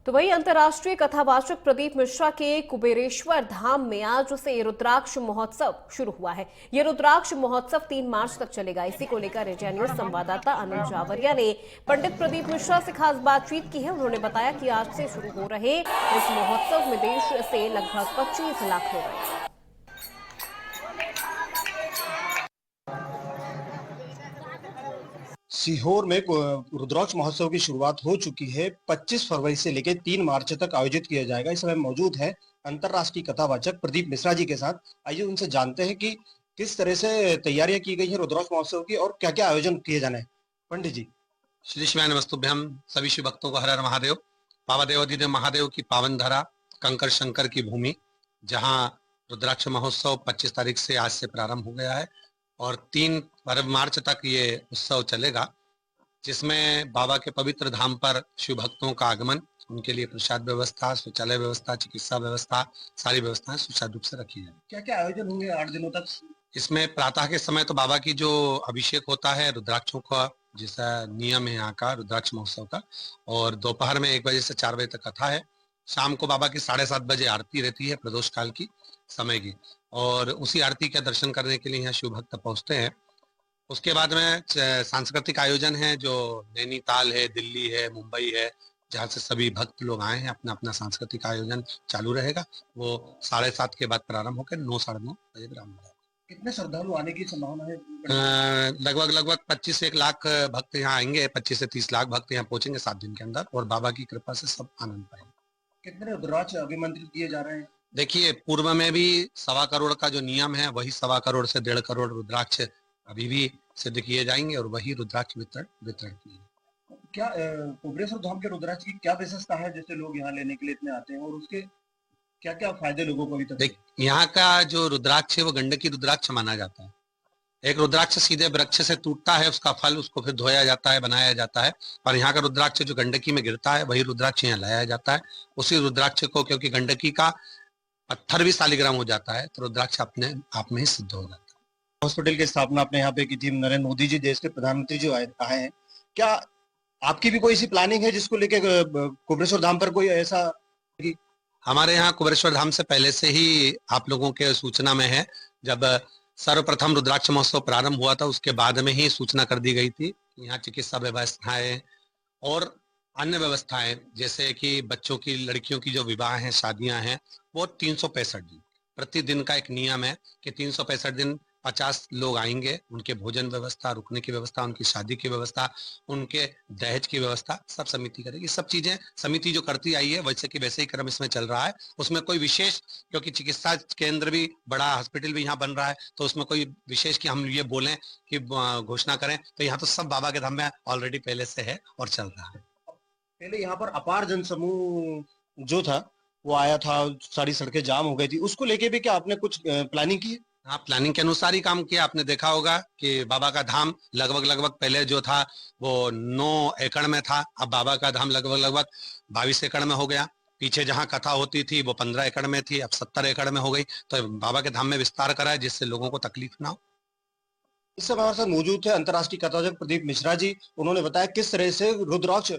तो वही अंतर्राष्ट्रीय कथावाचक प्रदीप मिश्रा के कुबेरेश्वर धाम में आज से रुद्राक्ष महोत्सव शुरू हुआ है। ये रुद्राक्ष महोत्सव 3 मार्च तक चलेगा। इसी को लेकर एजेंट न्यूज संवाददाता अनिल जावरिया ने पंडित प्रदीप मिश्रा से खास बातचीत की है। उन्होंने बताया कि आज से शुरू हो रहे इस महोत्सव में देश से लगभग 25 लाख लोग आए। सीहोर में रुद्राक्ष महोत्सव की शुरुआत हो चुकी है। 25 फरवरी से लेकर 3 मार्च तक आयोजित किया जाएगा। इस समय मौजूद है अंतर्राष्ट्रीय कथावाचक प्रदीप मिश्रा जी के साथ। आइए उनसे जानते हैं कि किस तरह से तैयारियां की गई है रुद्राक्ष महोत्सव की और क्या क्या आयोजन किए जाने हैं। पंडित जी। श्री शिवाय नमस्तुभ्यम। सभी शिव भक्तों को हर हर महादेव। बाबा देवाधिदेव महादेव की पावन धरा, कंकर शंकर की भूमि, जहां रुद्राक्ष महोत्सव 25 तारीख से आज से प्रारंभ हो गया है और 3 मार्च तक ये उत्सव चलेगा, जिसमें बाबा के पवित्र धाम पर शिव भक्तों का आगमन, उनके लिए प्रसाद व्यवस्था, शौचालय व्यवस्था, चिकित्सा व्यवस्था, सारी व्यवस्थाएं सुचारू रूप से रखी है। क्या क्या आयोजन होंगे 8 दिनों तक? इसमें प्रातः के समय तो बाबा की जो अभिषेक होता है रुद्राक्षों का, जैसा नियम है यहाँ का रुद्राक्ष महोत्सव का, और दोपहर में 1 बजे से 4 बजे तक कथा है। शाम को बाबा की 7:30 बजे आरती रहती है, प्रदोष काल की समय की, और उसी आरती का दर्शन करने के लिए यहाँ शिव भक्त पहुंचते हैं। उसके बाद में सांस्कृतिक आयोजन है, जो नैनीताल है, दिल्ली है, मुंबई है, जहाँ से सभी भक्त लोग आए हैं। अपना अपना सांस्कृतिक आयोजन चालू रहेगा। वो 7:30 के बाद प्रारंभ होकर 9 साढ़े 9 बजे विराम होगा। कितने श्रद्धालु आने की संभावना है? लगभग 25 से 1 लाख भक्त यहाँ आएंगे। 25 से 30 लाख भक्त यहाँ पहुंचेंगे 7 दिन के अंदर, और बाबा की कृपा से सब आनंद पाएंगे। कितने रुद्राक्ष अभिमंत्रित किए जा रहे हैं? देखिए, पूर्व में भी 1.25 करोड़ का जो नियम है, वही 1.25 करोड़ से 1.5 करोड़ रुद्राक्ष अभी भी सिद्ध किए जाएंगे, और वही रुद्राक्ष वितरण किए। क्या कुबेरेश्वर धाम के रुद्राक्ष की क्या विशेषता है, जैसे लोग यहाँ लेने के लिए इतने आते हैं, और उसके क्या क्या फायदे लोगों को अभी तक? देख, यहाँ का जो रुद्राक्ष है वो गंडकी रुद्राक्ष माना जाता है। एक रुद्राक्ष सीधे वृक्ष से टूटता है, उसका फल, उसको फिर धोया जाता है, बनाया जाता है। पर यहाँ का रुद्राक्ष जो गंडकी में गिरता है, वही रुद्राक्ष यहाँ लाया जाता है। उसी रुद्राक्ष को, क्योंकि गंडकी का पत्थर भी शालिग्राम हो जाता है, तो रुद्राक्ष अपने आप में ही सिद्ध हो जाता है। हॉस्पिटल की स्थापना आपने यहाँ पे की थी। नरेंद्र मोदी जी, देश के प्रधानमंत्री जो आए हैं, क्या आपकी भी कोई ऐसी प्लानिंग है जिसको लेके कुबेरेश्वर धाम पर कोई ऐसा? हमारे यहाँ कुबेरेश्वर धाम से पहले से ही आप लोगों के सूचना में है। जब सर्वप्रथम रुद्राक्ष महोत्सव प्रारंभ हुआ था, उसके बाद में ही सूचना कर दी गई थी। यहाँ चिकित्सा व्यवस्थाएं और अन्य व्यवस्थाएं, जैसे कि बच्चों की, लड़कियों की जो विवाह हैं, शादियां हैं, वो 365 दिन, प्रतिदिन का एक नियम है कि 365 दिन 50 लोग आएंगे। उनके भोजन व्यवस्था, रुकने की व्यवस्था, उनकी शादी की व्यवस्था, उनके दहेज की व्यवस्था सब समिति करेगी। सब चीजें समिति जो करती आई है, वैसे की वैसे ही क्रम इसमें चल रहा है। उसमें कोई विशेष, क्योंकि चिकित्सा केंद्र भी, बड़ा हॉस्पिटल भी यहाँ बन रहा है, तो उसमें कोई विशेष कि हम ये बोलें कि घोषणा करें, तो यहाँ तो सब बाबा के धाम में ऑलरेडी पहले से है और चल रहा है। पहले यहाँ पर अपार जनसमूह जो था वो आया था, सारी सड़कें जाम हो गई थी, उसको लेके भी क्या आपने कुछ प्लानिंग की है? हाँ, प्लानिंग के अनुसार ही काम किया। आपने देखा होगा कि बाबा का धाम लगभग पहले जो था वो 9 एकड़ में था, अब बाबा का धाम लगभग 22 एकड़ में हो गया। पीछे जहाँ कथा होती थी वो 15 एकड़ में थी, अब 70 एकड़ में हो गई। तो बाबा के धाम में विस्तार करा है, जिससे लोगों को तकलीफ ना हो। इस समय हमारे साथ मौजूद थे अंतर्राष्ट्रीय कथावाचक प्रदीप मिश्रा जी। उन्होंने बताया किस तरह से रुद्राक्ष